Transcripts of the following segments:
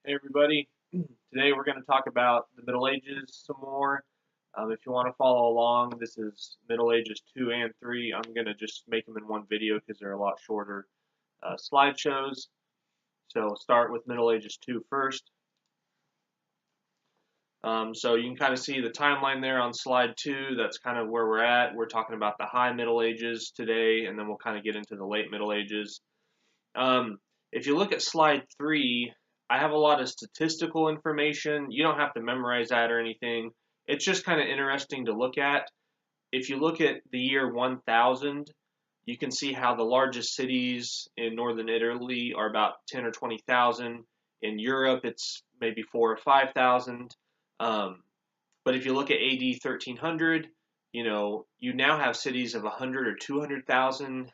Hey everybody, today we're going to talk about the Middle Ages some more. If you want to follow along, this is Middle Ages 2 and 3. I'm going to just make them in one video because they're a lot shorter slideshows. So start with Middle Ages 2 first. So you can kind of see the timeline there on slide 2. That's kind of where we're at. We're talking about the High Middle Ages today, and then we'll kind of get into the Late Middle Ages. If you look at slide 3, I have a lot of statistical information. You don't have to memorize that or anything. It's just kind of interesting to look at. If you look at the year 1000, you can see how the largest cities in northern Italy are about 10 or 20,000. In Europe, it's maybe 4 or 5,000. But if you look at AD 1300, you now have cities of 100 or 200,000.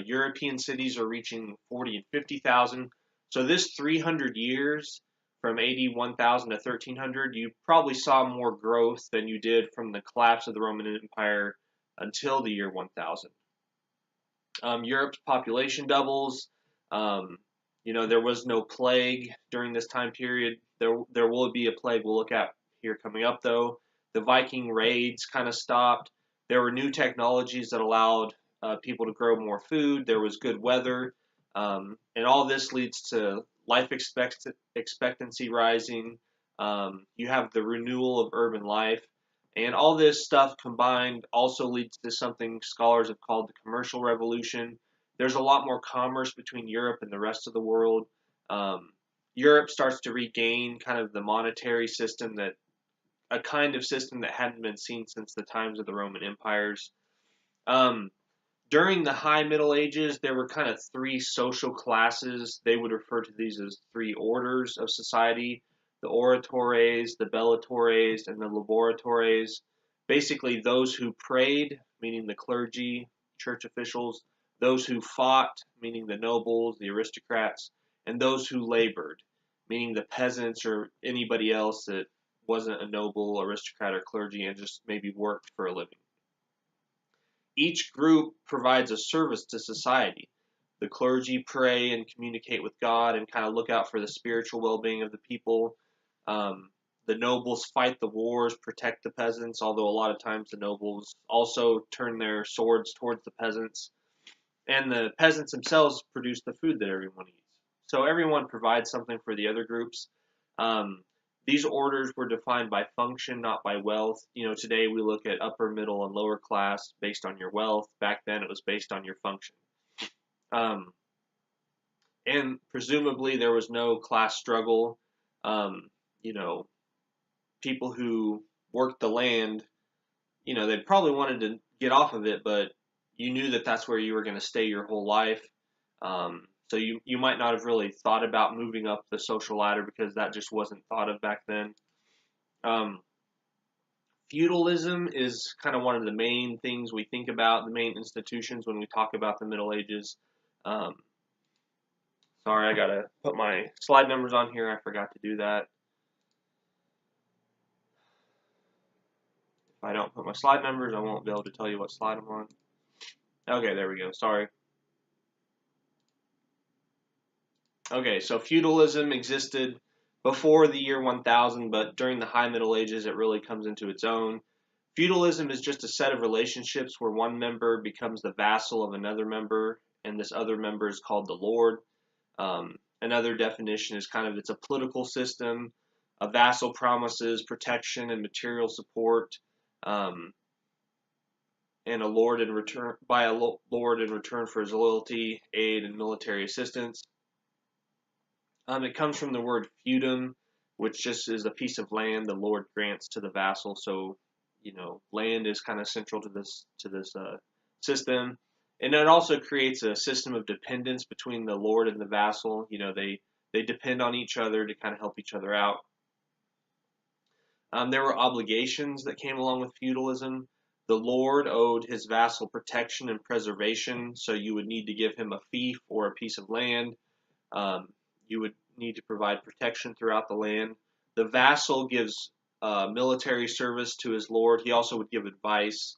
European cities are reaching 40 and 50,000. So this 300 years from AD 1000 to 1300, you probably saw more growth than you did from the collapse of the Roman Empire until the year 1000. Europe's population doubles. There was no plague during this time period. There will be a plague we'll look at here coming up, though. The Viking raids kind of stopped. There were new technologies that allowed people to grow more food. There was good weather. And all this leads to life expectancy rising. You have the renewal of urban life. And all this stuff combined also leads to something scholars have called the commercial revolution. There's a lot more commerce between Europe and the rest of the world. Europe starts to regain kind of the monetary system, that a kind of system that hadn't been seen since the times of the Roman empires. During the High Middle Ages, there were kind of three social classes. They would refer to these as three orders of society: the oratores, the bellatores, and the laboratores. Basically, those who prayed, meaning the clergy, church officials; those who fought, meaning the nobles, the aristocrats; and those who labored, meaning the peasants or anybody else that wasn't a noble, aristocrat, or clergy and just maybe worked for a living. Each group provides a service to society. The clergy pray and communicate with God and kind of look out for the spiritual well-being of the people. The nobles fight the wars, protect the peasants, although a lot of times the nobles also turn their swords towards the peasants. And the peasants themselves produce the food that everyone eats. So everyone provides something for the other groups. These orders were defined by function, not by wealth. Today we look at upper, middle, and lower class based on your wealth. Back then it was based on your function. And presumably there was no class struggle. People who worked the land, they probably wanted to get off of it, but you knew that that's where you were going to stay your whole life. So you might not have really thought about moving up the social ladder because that just wasn't thought of back then. Feudalism is kind of one of the main things we think about, the main institutions when we talk about the Middle Ages. Sorry, I got to put my slide numbers on here. I forgot to do that. If I don't put my slide numbers, I won't be able to tell you what slide I'm on. Okay, there we go. Sorry. Okay, so feudalism existed before the year 1000, but during the High Middle Ages, it really comes into its own. Feudalism is just a set of relationships where one member becomes the vassal of another member, and this other member is called the lord. Another definition is it's a political system. A vassal promises protection and material support, and a lord in return for his loyalty, aid, and military assistance. It comes from the word feudum, which just is a piece of land the lord grants to the vassal. So, land is kind of central to this system, and it also creates a system of dependence between the lord and the vassal. They depend on each other to kind of help each other out. There were obligations that came along with feudalism. The lord owed his vassal protection and preservation, so you would need to give him a fief or a piece of land. You would need to provide protection throughout the land. The vassal gives military service to his lord. He also would give advice.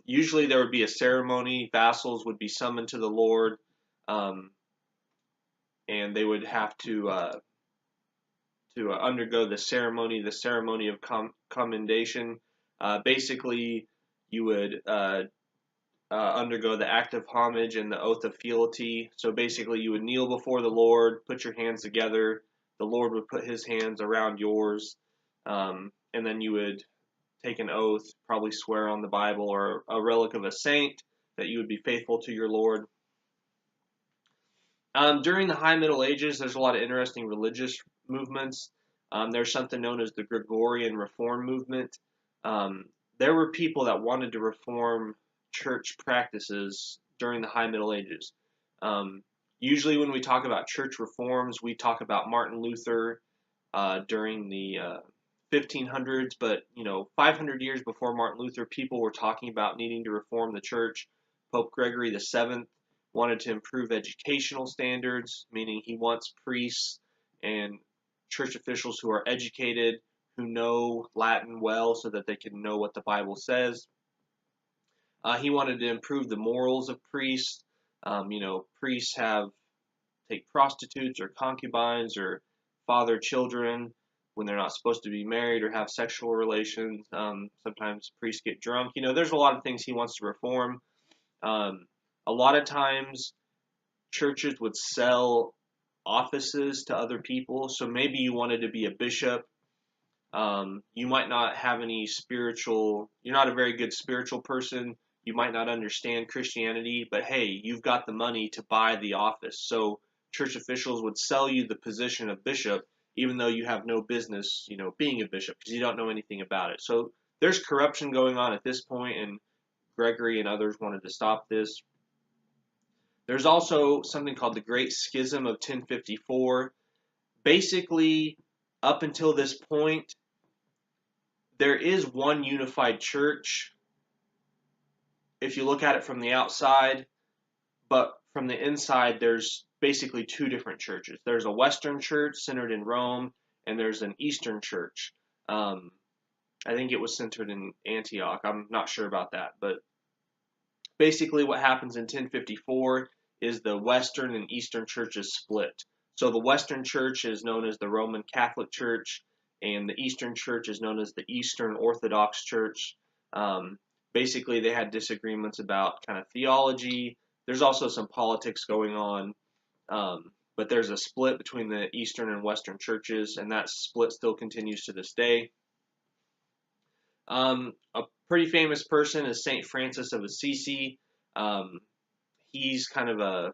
Usually there would be a ceremony. Vassals would be summoned to the lord, and they would have to undergo the ceremony of commendation. Basically, you would undergo the act of homage and the oath of fealty. So basically, you would kneel before the Lord, put your hands together. The Lord would put His hands around yours, and then you would take an oath, probably swear on the Bible or a relic of a saint that you would be faithful to your Lord. During the High Middle Ages, there's a lot of interesting religious movements. There's something known as the Gregorian Reform movement. There were people that wanted to reform church practices during the High Middle Ages. Usually, when we talk about church reforms, we talk about Martin Luther during the 1500s, but 500 years before Martin Luther, people were talking about needing to reform the church. Pope Gregory VII wanted to improve educational standards, meaning he wants priests and church officials who are educated, who know Latin well so that they can know what the Bible says. He wanted to improve the morals of priests. Priests take prostitutes or concubines or father children when they're not supposed to be married or have sexual relations. Sometimes priests get drunk. There's a lot of things he wants to reform. A lot of times, churches would sell offices to other people. So maybe you wanted to be a bishop. You might not have any you're not a very good spiritual person. You might not understand Christianity, but hey, you've got the money to buy the office. So church officials would sell you the position of bishop, even though you have no business, being a bishop because you don't know anything about it. So there's corruption going on at this point, and Gregory and others wanted to stop this. There's also something called the Great Schism of 1054. Basically, up until this point, there is one unified church if you look at it from the outside, but from the inside, there's basically two different churches. There's a Western church centered in Rome, and there's an Eastern church. I think it was centered in Antioch. I'm not sure about that, but basically what happens in 1054 is the Western and Eastern churches split. So the Western church is known as the Roman Catholic Church, and the Eastern church is known as the Eastern Orthodox Church. Basically, they had disagreements about kind of theology. There's also some politics going on, but there's a split between the Eastern and Western churches, and that split still continues to this day. A pretty famous person is St. Francis of Assisi. He's kind of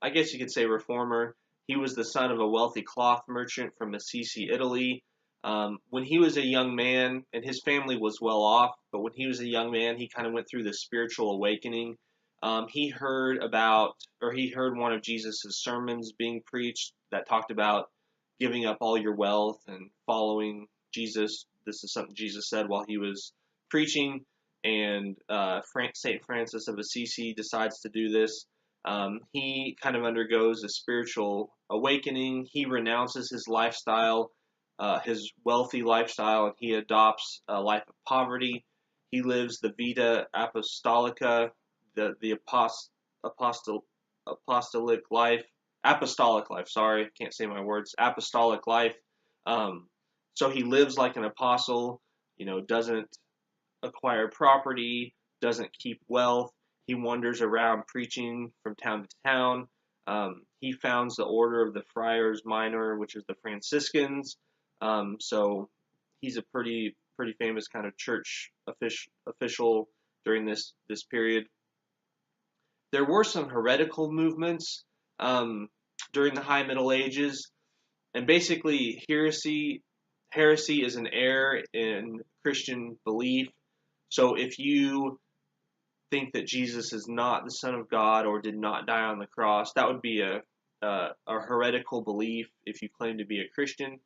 I guess you could say, reformer. He was the son of a wealthy cloth merchant from Assisi, Italy. When he was a young man, and his family was well off, but when he was a young man, he kind of went through this spiritual awakening. He heard one of Jesus' sermons being preached that talked about giving up all your wealth and following Jesus. This is something Jesus said while he was preaching, and St. Francis of Assisi decides to do this. He kind of undergoes a spiritual awakening. He renounces his lifestyle, his wealthy lifestyle, and he adopts a life of poverty. He lives the Vita Apostolica, the apostolic life. Apostolic life, sorry, can't say my words. Apostolic life. So he lives like an apostle, doesn't acquire property, doesn't keep wealth. He wanders around preaching from town to town. He founds the order of the Friars Minor, which is the Franciscans. So he's a pretty famous kind of church official during this period. There were some heretical movements during the High Middle Ages, and basically heresy is an error in Christian belief. So if you think that Jesus is not the Son of God or did not die on the cross, that would be a heretical belief if you claim to be a Christian.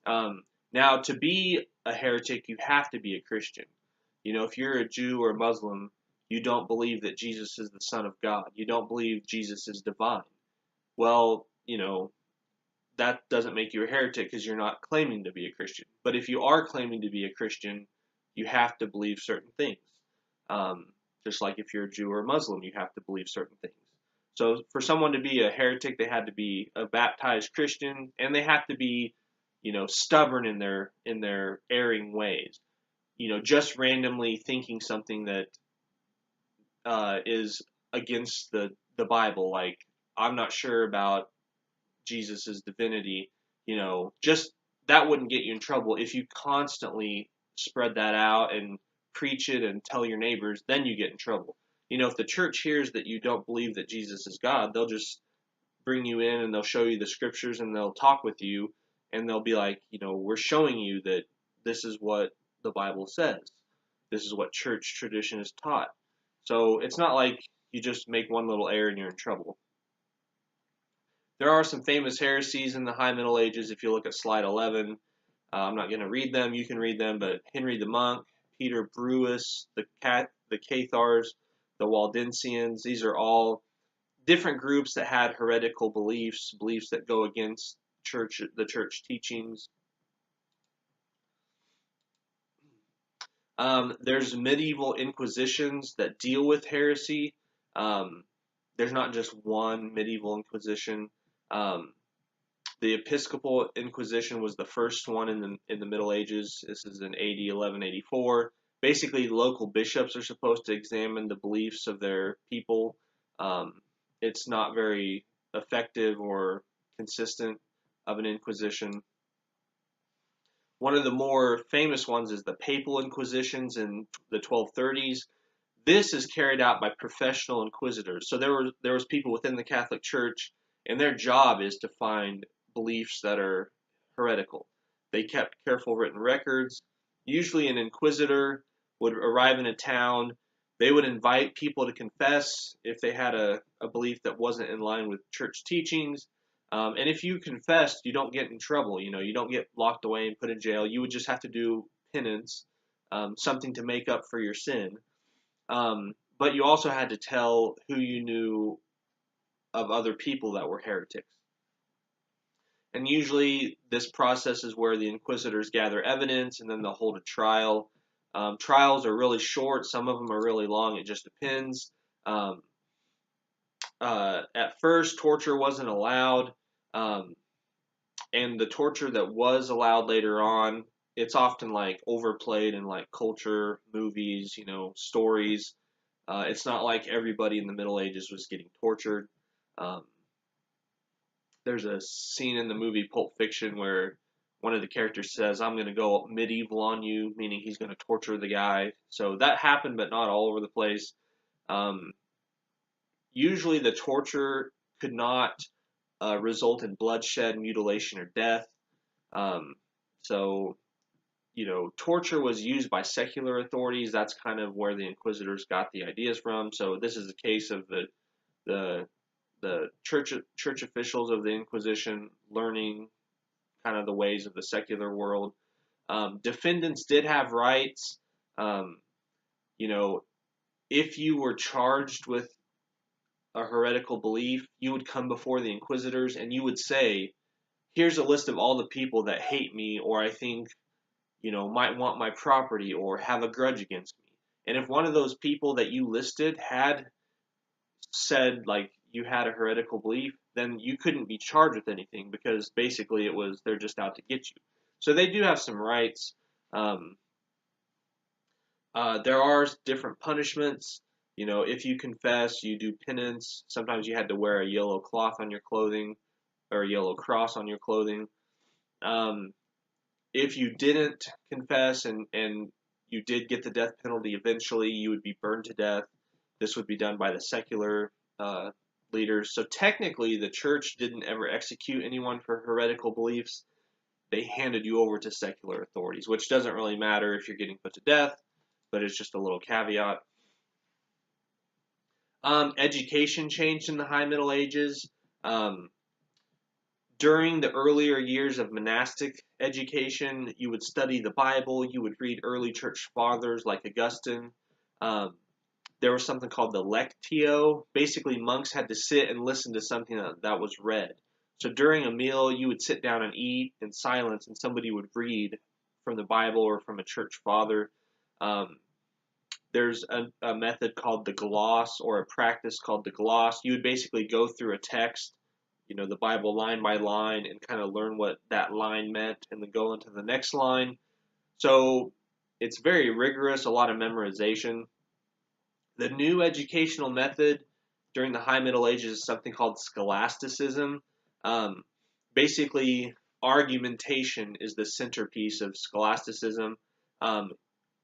Now, to be a heretic, you have to be a Christian. If you're a Jew or a Muslim, you don't believe that Jesus is the Son of God. You don't believe Jesus is divine. Well, that doesn't make you a heretic because you're not claiming to be a Christian. But if you are claiming to be a Christian, you have to believe certain things. Just like if you're a Jew or a Muslim, you have to believe certain things. So for someone to be a heretic, they had to be a baptized Christian, and they have to be, stubborn in their erring ways. Just randomly thinking something that is against the Bible, like I'm not sure about Jesus's divinity. Just that wouldn't get you in trouble. If you constantly spread that out and preach it and tell your neighbors, then you get in trouble. If the church hears that you don't believe that Jesus is God, they'll just bring you in and they'll show you the scriptures and they'll talk with you and they'll be like, we're showing you that this is what the Bible says. This is what church tradition is taught. So it's not like you just make one little error and you're in trouble. There are some famous heresies in the High Middle Ages. If you look at slide 11, I'm not going to read them. You can read them, but Henry the Monk, Peter Brewis, the Cathars, the Waldensians, these are all different groups that had heretical beliefs that go against the church teachings. There's medieval inquisitions that deal with heresy. There's not just one medieval inquisition. The Episcopal Inquisition was the first one in the Middle Ages. This is in AD 1184. Basically, local bishops are supposed to examine the beliefs of their people. It's not very effective or consistent of an inquisition. One of the more famous ones is the Papal Inquisitions in the 1230s. This is carried out by professional inquisitors. So there was people within the Catholic Church, and their job is to find beliefs that are heretical. They kept careful written records. Usually an inquisitor would arrive in a town. They would invite people to confess if they had a belief that wasn't in line with church teachings. And if you confessed, you don't get in trouble. You don't get locked away and put in jail. You would just have to do penance, something to make up for your sin. But you also had to tell who you knew of other people that were heretics. And usually this process is where the inquisitors gather evidence and then they'll hold a trial. Trials are really short. Some of them are really long. It just depends. At first, torture wasn't allowed. And the torture that was allowed later on, it's often like overplayed in like culture, movies, stories. It's not like everybody in the Middle Ages was getting tortured. There's a scene in the movie Pulp Fiction where one of the characters says, "I'm going to go medieval on you," meaning he's going to torture the guy. So that happened, but not all over the place. Usually the torture could not result in bloodshed, mutilation, or death. So, torture was used by secular authorities. That's kind of where the inquisitors got the ideas from. So this is a case of the church officials of the Inquisition learning kind of the ways of the secular world. Defendants did have rights. If you were charged with a heretical belief, you would come before the inquisitors and you would say, here's a list of all the people that hate me or I think, might want my property or have a grudge against me. And if one of those people that you listed had said, like, you had a heretical belief, then you couldn't be charged with anything because basically they're just out to get you. So they do have some rights. There are different punishments. If you confess, you do penance. Sometimes you had to wear a yellow cloth on your clothing or a yellow cross on your clothing. If you didn't confess and you did get the death penalty eventually, you would be burned to death. This would be done by the secular leaders. So technically, the church didn't ever execute anyone for heretical beliefs. They handed you over to secular authorities, which doesn't really matter if you're getting put to death, but it's just a little caveat. Education changed in the High Middle Ages. During the earlier years of monastic education, you would study the Bible, you would read early church fathers like Augustine. There was something called the Lectio. Basically, monks had to sit and listen to something that was read. So during a meal, you would sit down and eat in silence, and somebody would read from the Bible or from a church father. There's a method called the gloss or a practice called the gloss. You would basically go through a text the Bible line by line and kind of learn what that line meant and then go into the next line. So it's very rigorous, a lot of memorization. The new educational method during the High Middle Ages is something called scholasticism. Um, Basically, argumentation is the centerpiece of scholasticism. Um,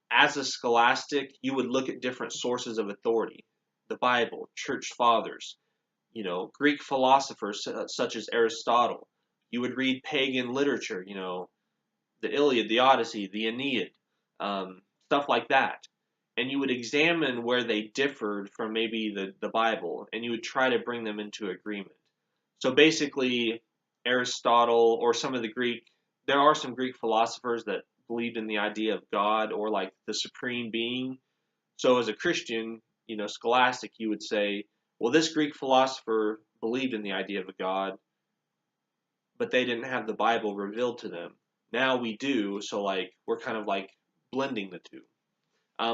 as a scholastic, you would look at different sources of authority, the Bible, church fathers, Greek philosophers such as Aristotle. You would read pagan literature, the Iliad, the Odyssey, the Aeneid, stuff like that. And you would examine where they differed from maybe the Bible, and you would try to bring them into agreement. So basically, Aristotle or some of there are some Greek philosophers that believed in the idea of God or like the supreme being. So as a Christian, scholastic, you would say, well, this Greek philosopher believed in the idea of a God, but they didn't have the Bible revealed to them. Now we do, so like we're kind of like blending the two.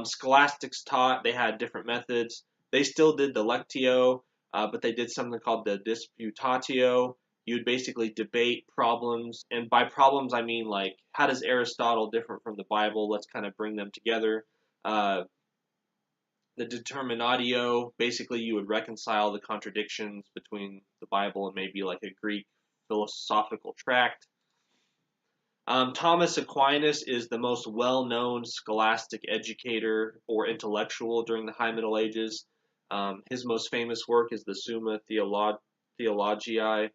Scholastics taught, they had different methods. They still did the lectio, but they did something called the disputatio. You would basically debate problems, and by problems I mean like how does Aristotle differ from the Bible? Let's kind of bring them together. The determinatio, basically you would reconcile the contradictions between the Bible and maybe like a Greek philosophical tract. Thomas Aquinas is the most well-known scholastic educator or intellectual during the High Middle Ages. His most famous work is the Summa Theologiae.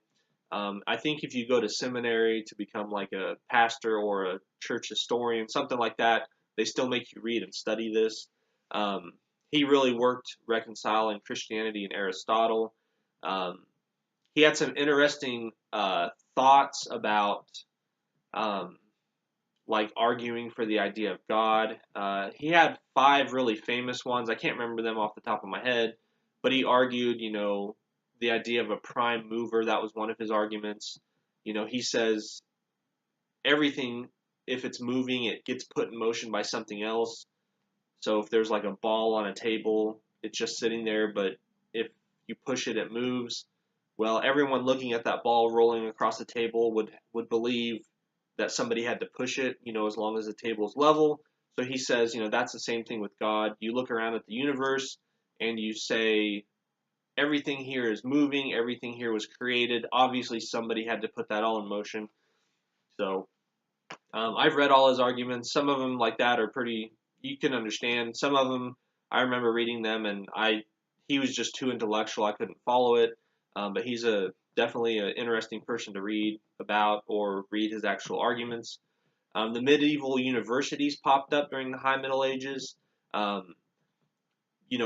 I think if you go to seminary to become like a pastor or a church historian, something like that, they still make you read and study this. He really worked reconciling Christianity and Aristotle. He had some interesting thoughts about like arguing for the idea of God. He had 5 really famous ones. I can't remember them off the top of my head, but he argued, the idea of a prime mover. That was one of his arguments. He says everything, if it's moving, it gets put in motion by something else. So if there's like a ball on a table, it's just sitting there, but if you push it, it moves. Well, everyone looking at that ball rolling across the table would believe that somebody had to push it, as long as the table's level. So he says, that's the same thing with God. You look around at the universe and you say, everything here is moving, everything here was created. Obviously, somebody had to put that all in motion. So I've read all his arguments. Some of them like that are pretty, you can understand. Some of them, I remember reading them and he was just too intellectual. I couldn't follow it. But he's definitely an interesting person to read about or read his actual arguments. The medieval universities popped up during the High Middle Ages.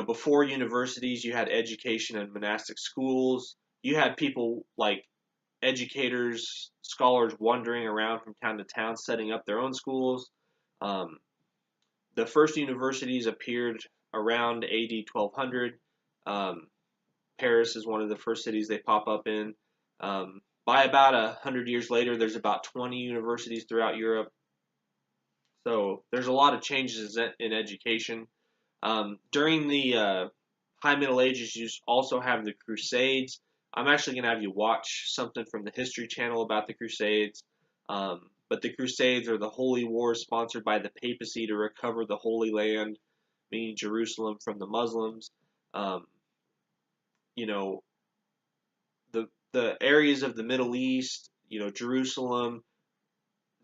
Before universities, you had education and monastic schools. You had people like educators, scholars wandering around from town to town, setting up their own schools. The first universities appeared around AD 1200. Paris is one of the first cities they pop up in. By about 100 years later, there's about 20 universities throughout Europe. So there's a lot of changes in education. During the High Middle Ages, you also have the Crusades. I'm actually going to have you watch something from the History Channel about the Crusades. But the Crusades are the holy wars sponsored by the papacy to recover the Holy Land, meaning Jerusalem, from the Muslims. You know, the areas of the Middle East, Jerusalem,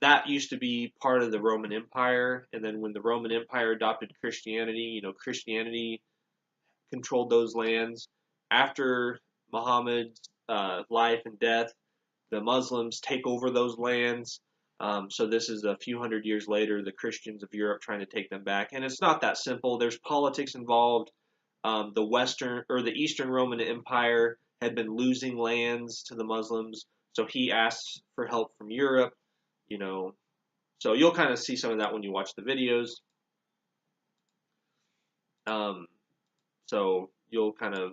that used to be part of the Roman Empire. And then when the Roman Empire adopted Christianity, Christianity controlled those lands. After Muhammad's life and death, the Muslims take over those lands. So this is a few hundred years later, the Christians of Europe trying to take them back. And it's not that simple. There's politics involved. The Eastern Roman Empire had been losing lands to the Muslims, so he asks for help from Europe. So you'll kind of see some of that when you watch the videos. So you'll kind of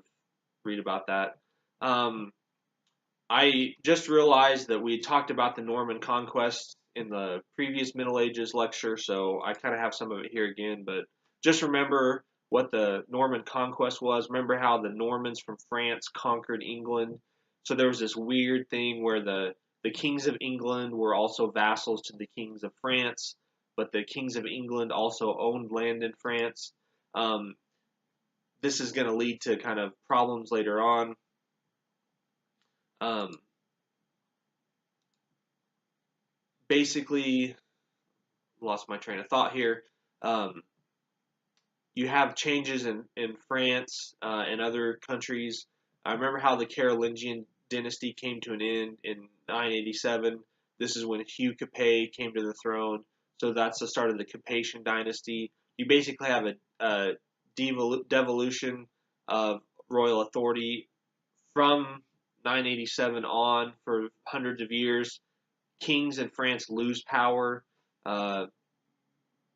read about that. I just realized that we talked about the Norman conquest in the previous Middle Ages lecture, so I kind of have some of it here again, but just remember what the Norman conquest was. Remember how the Normans from France conquered England. So there was this weird thing where the kings of England were also vassals to the kings of France, but the kings of England also owned land in France. Um, this is going to lead to kind of problems later on. Um, basically, lost my train of thought here. Um, you have changes in France and other countries. I remember how the Carolingian dynasty came to an end in 987. This is when Hugh Capet came to the throne. So that's the start of the Capetian dynasty. You basically have a devolution of royal authority from 987 on for hundreds of years. Kings in France lose power uh,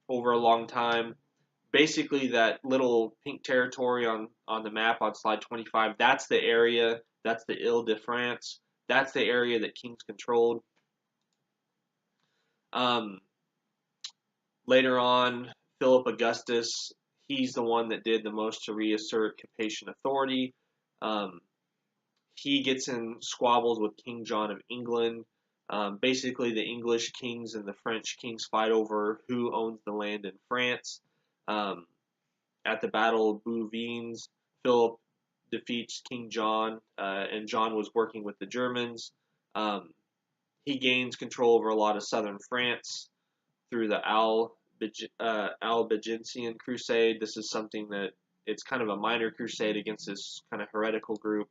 over a long time. Basically, that little pink territory on the map on slide 25, that's the area, that's the Ile-de-France. That's the area that kings controlled. Um, later on, Philip Augustus, he's the one that did the most to reassert Capetian authority. Um, he gets in squabbles with King John of England. Basically, the English kings and the French kings fight over who owns the land in France. Um, at the Battle of Bouvines, Philip defeats King John, and John was working with the Germans. Um, he gains control over a lot of southern France through the Albigensian Crusade. This is something that it's kind of a minor crusade against this kind of heretical group.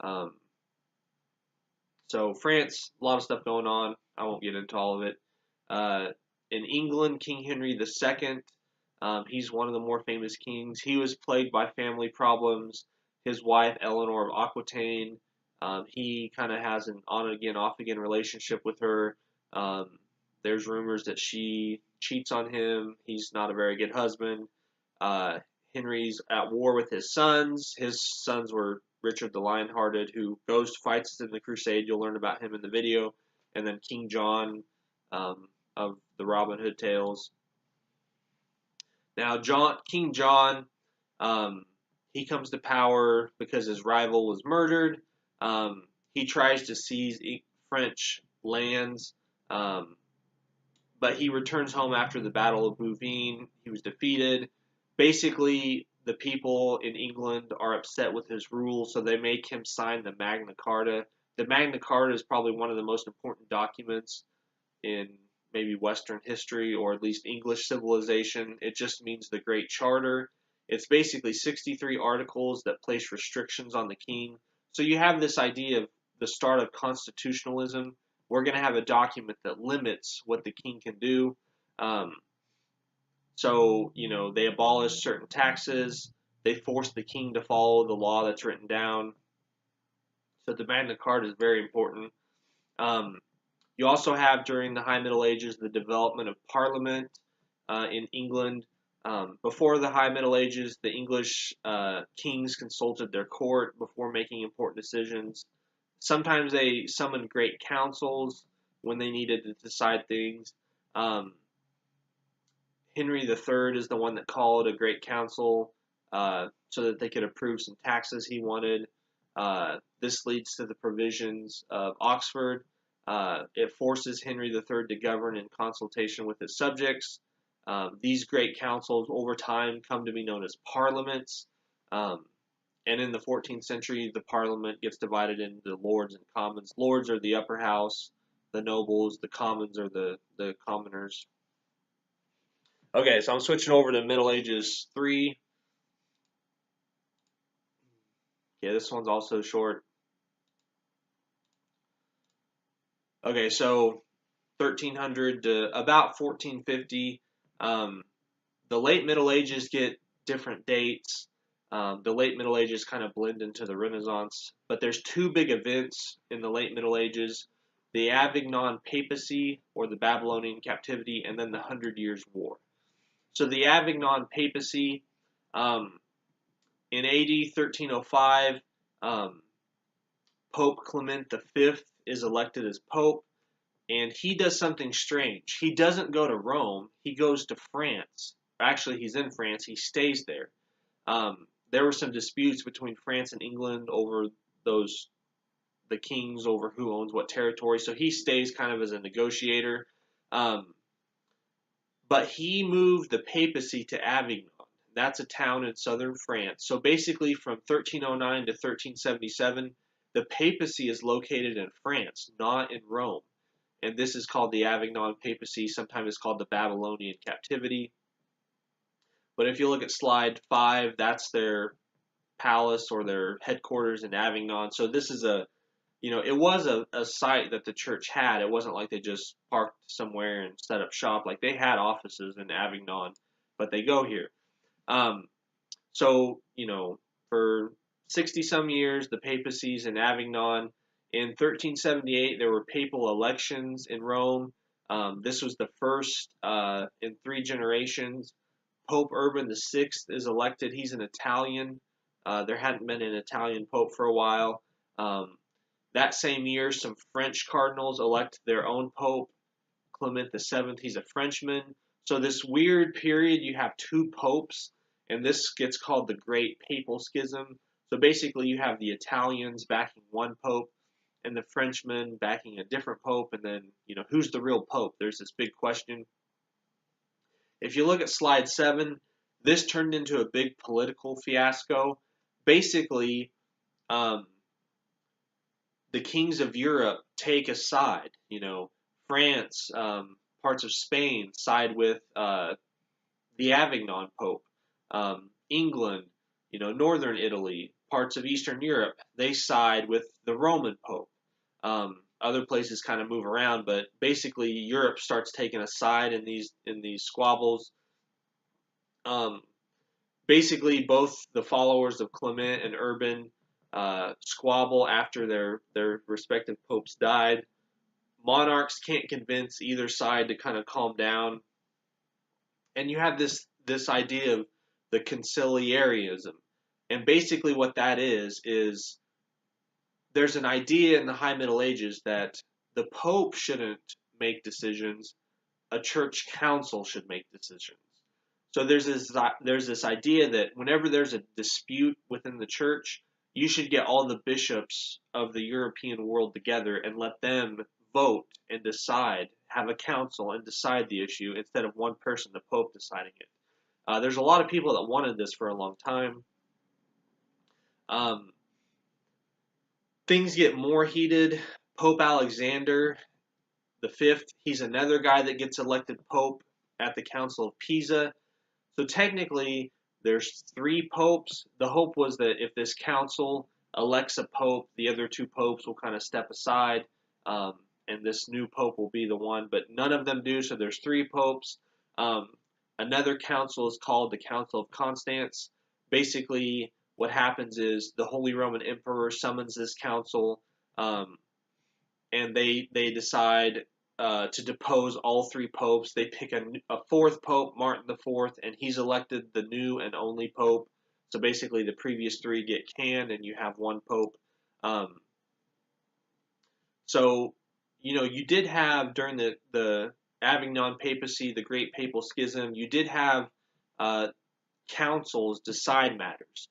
Um, so France, a lot of stuff going on. I won't get into all of it. In England, King Henry II, he's one of the more famous kings. He was plagued by family problems. His wife, Eleanor of Aquitaine, he kind of has an on-again, off-again relationship with her. There's rumors that she cheats on him. He's not a very good husband. Henry's at war with his sons. His sons were Richard the Lionhearted, who goes fights in the Crusade. You'll learn about him in the video. And then King John of the Robin Hood tales. Now, King John, he comes to power because his rival was murdered. He tries to seize French lands, but he returns home after the Battle of Bouvines. He was defeated. Basically, the people in England are upset with his rule, so they make him sign the Magna Carta. The Magna Carta is probably one of the most important documents in maybe Western history, or at least English civilization. It just means the Great Charter. It's basically 63 articles that place restrictions on the king. So you have this idea of the start of constitutionalism. We're going to have a document that limits what the king can do. So, they abolish certain taxes. They force the king to follow the law that's written down. So the Magna Carta is very important. You also have, during the High Middle Ages, the development of Parliament in England. Before the High Middle Ages, the English kings consulted their court before making important decisions. Sometimes they summoned great councils when they needed to decide things. Henry III is the one that called a great council so that they could approve some taxes he wanted. This leads to the provisions of Oxford. It forces Henry III to govern in consultation with his subjects. These great councils over time come to be known as parliaments. And in the 14th century, the parliament gets divided into lords and commons. Lords are the upper house, the nobles. The commons are the commoners. Okay, so I'm switching over to Middle Ages 3. Yeah, this one's also short. Okay, so 1300 to about 1450. The late Middle Ages get different dates. The late Middle Ages kind of blend into the Renaissance, but there's two big events in the late Middle Ages: the Avignon Papacy, or the Babylonian captivity, and then the 100 Years' War. So the Avignon Papacy, in AD 1305, Pope Clement V is elected as Pope, and he does something strange. He doesn't go to Rome, he goes to France. Actually, he's in France, he stays there. There were some disputes between France and England over the kings over who owns what territory. So he stays kind of as a negotiator. Um, but he moved the papacy to Avignon. That's a town in southern France. So basically, from 1309 to 1377, the papacy is located in France, not in Rome. And this is called the Avignon papacy. Sometimes it's called the Babylonian captivity. But if you look at slide 5, that's their palace or their headquarters in Avignon. So this is it was a site that the church had. It wasn't like they just parked somewhere and set up shop. Like they had offices in Avignon, but they go here. Um, so, for 60 some years, the papacy's in Avignon. In 1378, there were papal elections in Rome. This was the first in 3 generations. Pope Urban VI is elected. He's an Italian. There hadn't been an Italian pope for a while. That same year, some French cardinals elect their own pope, Clement VII. He's a Frenchman. So this weird period, you have 2 popes, and this gets called the Great Papal Schism. So basically, you have the Italians backing one pope, and the Frenchmen backing a different pope, and then, who's the real pope? There's this big question. If you look at slide 7, this turned into a big political fiasco. Basically, the kings of Europe take a side. France, parts of Spain side with the Avignon Pope. England, northern Italy, parts of Eastern Europe, they side with the Roman Pope. Other places kind of move around, but basically Europe starts taking a side in these squabbles. Basically, both the followers of Clement and Urban squabble after their respective popes died. Monarchs can't convince either side to kind of calm down, and you have this idea of the conciliarism, and basically what that is there's an idea in the High Middle Ages that the Pope shouldn't make decisions, a church council should make decisions. So there's this idea that whenever there's a dispute within the church, you should get all the bishops of the European world together and let them vote and decide, have a council and decide the issue instead of one person, the Pope, deciding it. There's a lot of people that wanted this for a long time. Things get more heated. Pope Alexander V, he's another guy that gets elected Pope at the Council of Pisa. So technically, there's 3 popes. The hope was that if this council elects a pope, the other 2 popes will kind of step aside, and this new pope will be the one. But none of them do, so there's 3 popes. Another council is called the Council of Constance. Basically, what happens is the Holy Roman Emperor summons this council, and they decide to depose all 3 popes. They pick a 4th pope, Martin IV, and he's elected the new and only pope. So basically, the previous 3 get canned, and you have 1 pope. So, you did have during the Avignon papacy, the Great Papal Schism, you did have councils decide matters.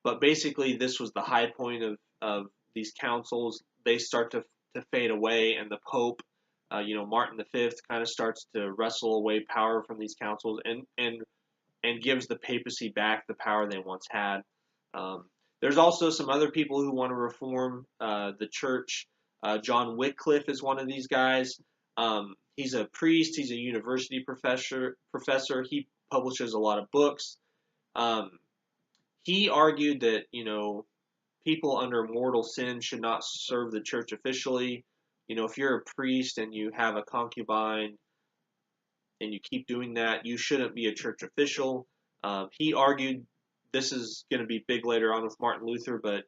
But basically, this was the high point of these councils. They start to fade away, and the Pope, Martin V, kind of starts to wrestle away power from these councils and gives the papacy back the power they once had. There's also some other people who want to reform the church. John Wycliffe is one of these guys. He's a priest. He's a university professor. He publishes a lot of books. He argued that, people under mortal sin should not serve the church officially. If you're a priest and you have a concubine and you keep doing that, you shouldn't be a church official. He argued, this is going to be big later on with Martin Luther, but,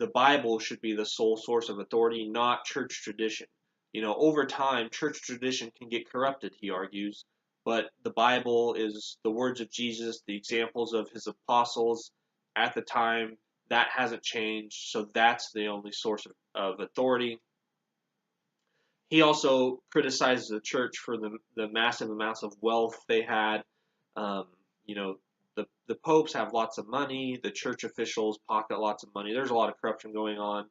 the Bible should be the sole source of authority, not church tradition. Over time, church tradition can get corrupted, he argues, but the Bible is the words of Jesus, the examples of his apostles at the time. That hasn't changed, so that's the only source of authority. He also criticizes the church for the massive amounts of wealth they had. The popes have lots of money. The church officials pocket lots of money. There's a lot of corruption going on.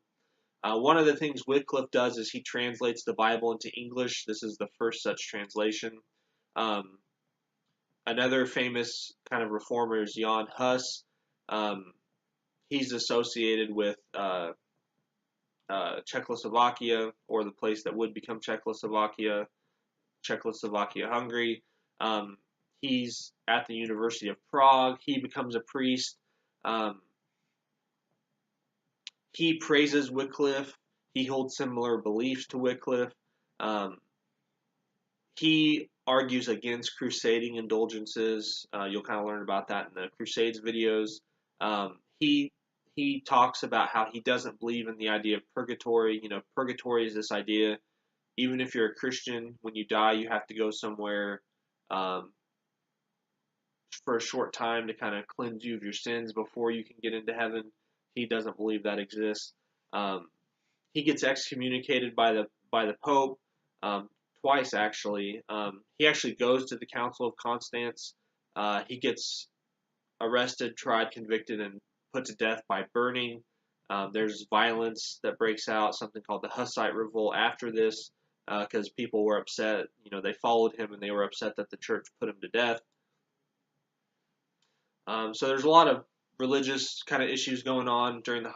One of the things Wycliffe does is he translates the Bible into English. This is the first such translation. Um, Another famous kind of reformer is Jan Hus. Um, he's associated with Czechoslovakia, or the place that would become Czechoslovakia, Hungary. Um, he's at the University of Prague. He becomes a priest. Um, he praises Wycliffe. He holds similar beliefs to Wycliffe. Um, he argues against crusading indulgences. You'll kind of learn about that in the Crusades videos. He talks about how he doesn't believe in the idea of purgatory. You know, purgatory is this idea, even if you're a Christian, when you die, you have to go somewhere um, for a short time to kind of cleanse you of your sins before you can get into heaven. He doesn't believe that exists. Um, he gets excommunicated by the Pope twice, actually. He actually goes to the Council of Constance. He gets arrested, tried, convicted, and put to death by burning. There's violence that breaks out, something called the Hussite Revolt after this, because people were upset. You know, they followed him and they were upset that the church put him to death. So there's a lot of religious kind of issues going on during the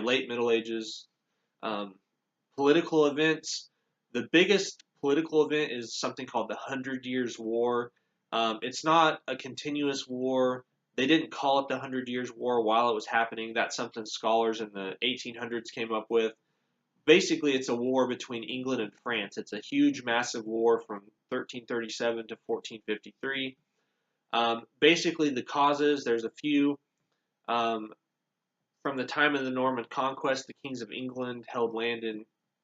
late Middle Ages. Political events. The biggest political event is something called the 100 Years' War. It's not a continuous war. They didn't call it the 100 Years' War while it was happening. That's something scholars in the 1800s came up with. Basically, it's a war between England and France. It's a huge, massive war from 1337 to 1453. Basically, the causes, there's a few. Um, from the time of the Norman conquest, the kings of England held land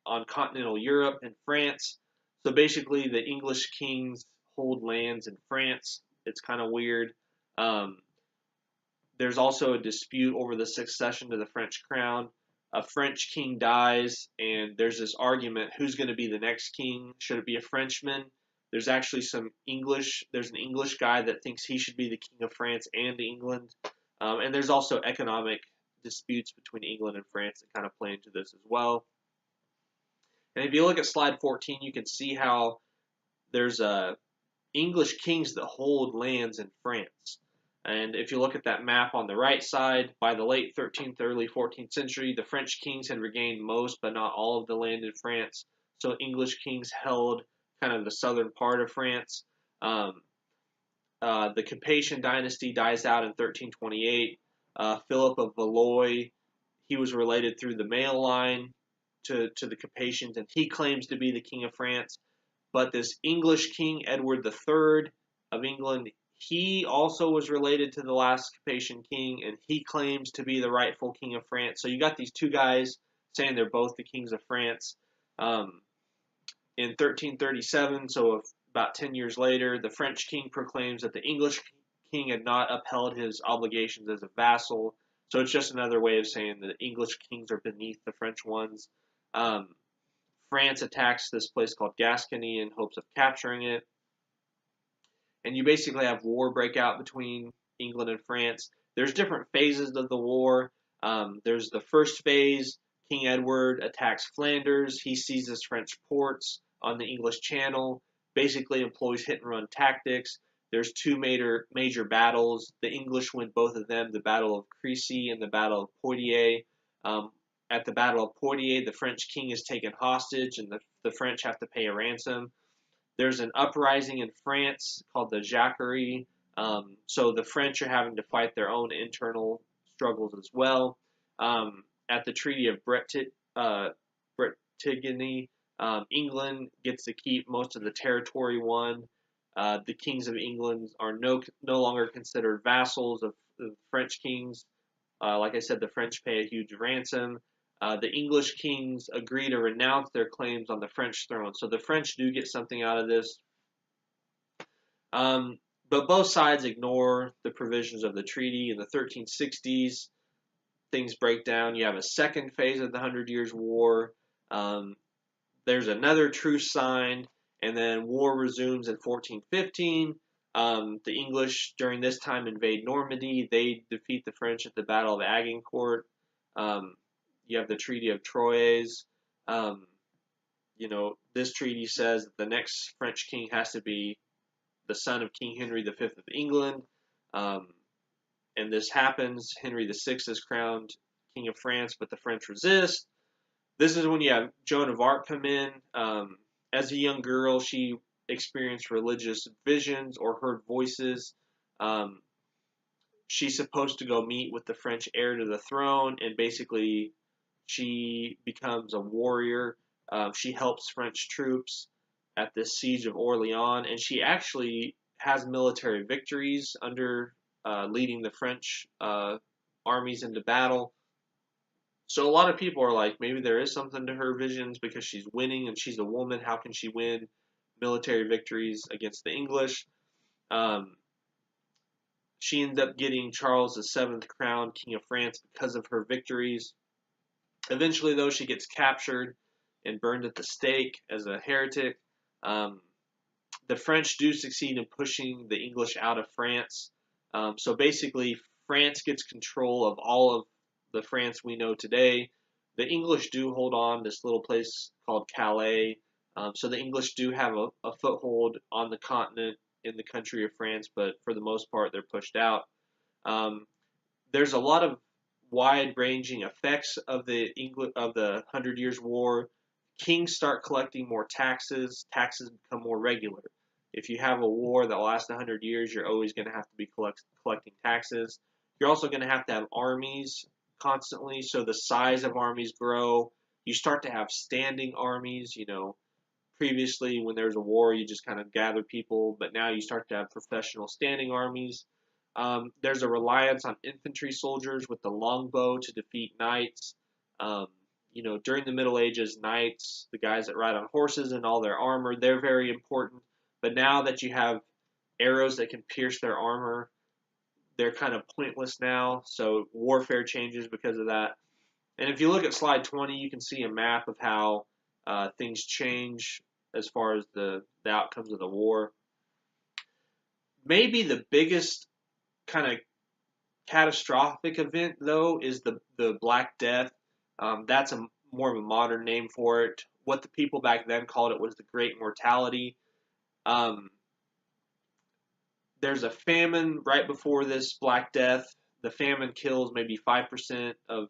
on continental Europe and France. So basically, the English kings hold lands in France. It's kind of weird. Um, there's also a dispute over the succession to the French crown. A French king dies, and there's this argument: who's going to be the next king? Should it be a Frenchman? There's actually there's an English guy that thinks he should be the king of France and England. And there's also economic disputes between England and France that kind of play into this as well. And if you look at slide 14, you can see how there's English kings that hold lands in France. And if you look at that map on the right side, by the late 13th, early 14th century, the French kings had regained most but not all of the land in France. So English kings held kind of the southern part of France. The Capetian dynasty dies out in 1328. Philip of Valois, he was related through the male line to the Capetians, and he claims to be the king of France. But this English king, Edward III of England, he also was related to the last Capetian king, and he claims to be the rightful king of France. So you got these two guys saying they're both the kings of France. In 1337, so about 10 years later, the French king proclaims that the English king had not upheld his obligations as a vassal. So it's just another way of saying that the English kings are beneath the French ones. France attacks this place called Gascony in hopes of capturing it. And you basically have war break out between England and France. There's different phases of the war. There's the first phase. King Edward attacks Flanders. He seizes French ports on the English Channel, basically employs hit-and-run tactics. There's two major battles. The English win both of them, the Battle of Crécy and the Battle of Poitiers. At the Battle of Poitiers, the French king is taken hostage, and the French have to pay a ransom. There's an uprising in France called the Jacquerie. So the French are having to fight their own internal struggles as well. At the Treaty of Bretigny, England gets to keep most of the territory won. The kings of England are no longer considered vassals of the French kings. Like I said, the French pay a huge ransom. The English kings agree to renounce their claims on the French throne. So the French do get something out of this. But both sides ignore the provisions of the treaty. In the 1360s, things break down. You have a second phase of the 100 Years' War. There's another truce signed, and then war resumes in 1415. The English, during this time, invade Normandy. They defeat the French at the Battle of Agincourt. You have the Treaty of Troyes. Um, this treaty says that the next French king has to be the son of King Henry V of England. Um, and this happens. Henry VI is crowned King of France, but the French resist. This is when you have Joan of Arc come in. As a young girl, she experienced religious visions or heard voices. Um, she's supposed to go meet with the French heir to the throne, and basically she becomes a warrior. She helps French troops at the siege of Orleans, and she actually has military victories under leading the French armies into battle. So a lot of people are like, maybe there is something to her visions because she's winning and she's a woman. How can she win military victories against the English? Um, she ends up getting Charles VII crowned King of France because of her victories. Eventually, though, she gets captured and burned at the stake as a heretic. Um, the French do succeed in pushing the English out of France. So basically, France gets control of all of the France we know today. The English do hold on this little place called Calais. So the English do have a foothold on the continent in the country of France, but for the most part, they're pushed out. Um, there's a lot of wide-ranging effects of the 100 Years' War. Kings start collecting more taxes. Taxes become more regular. If you have a war that lasts 100 years, you're always going to have to be collecting taxes. You're also going to have armies constantly, so the size of armies grow. You start to have standing armies. Previously when there was a war, you just kind of gather people, but now you start to have professional standing armies. There's a reliance on infantry soldiers with the longbow to defeat knights. Um, during the Middle Ages, knights, the guys that ride on horses and all their armor, they're very important. But now that you have arrows that can pierce their armor, they're kind of pointless now. So warfare changes because of that. And if you look at slide 20, you can see a map of how things change as far as the outcomes of the war. Maybe the biggest kind of catastrophic event, though, is the Black Death. That's more of a modern name for it. What the people back then called it was the Great Mortality. Um, there's a famine right before this Black Death. The famine kills maybe 5% of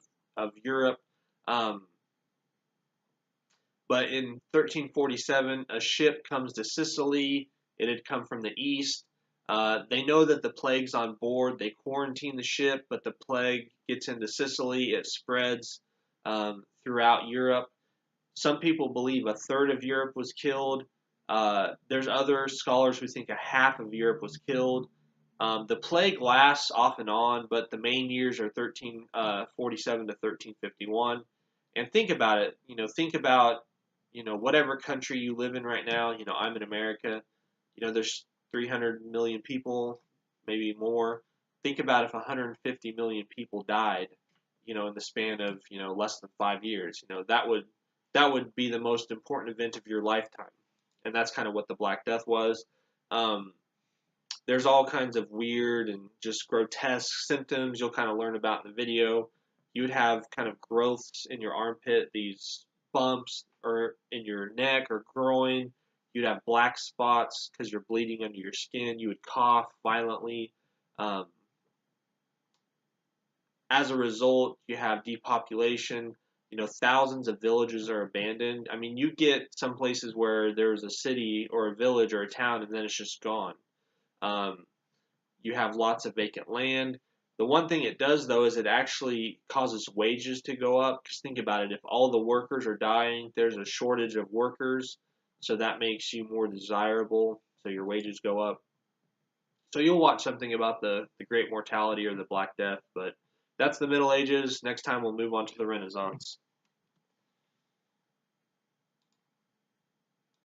Europe. But in 1347, a ship comes to Sicily. It had come from the east. They know that the plague's on board. They quarantine the ship, but the plague gets into Sicily. It spreads throughout Europe. Some people believe a third of Europe was killed. There's other scholars who think a half of Europe was killed. The plague lasts off and on, but the main years are 1347 to 1351. And think about it. Think about whatever country you live in right now. I'm in America. There's 300 million people, maybe more. Think about if 150 million people died, in the span of less than 5 years. That would be the most important event of your lifetime, and that's kind of what the Black Death was. There's all kinds of weird and just grotesque symptoms you'll kind of learn about in the video. You would have kind of growths in your armpit, these bumps, or in your neck or groin. You'd have black spots because you're bleeding under your skin. You would cough violently. As a result, you have depopulation. Thousands of villages are abandoned. I mean, you get some places where there's a city or a village or a town and then it's just gone. You have lots of vacant land. The one thing it does, though, is it actually causes wages to go up. Because think about it, if all the workers are dying, there's a shortage of workers, so that makes you more desirable, so your wages go up. So you'll watch something about the Great Mortality or the Black Death, but that's the Middle Ages. Next time we'll move on to the Renaissance.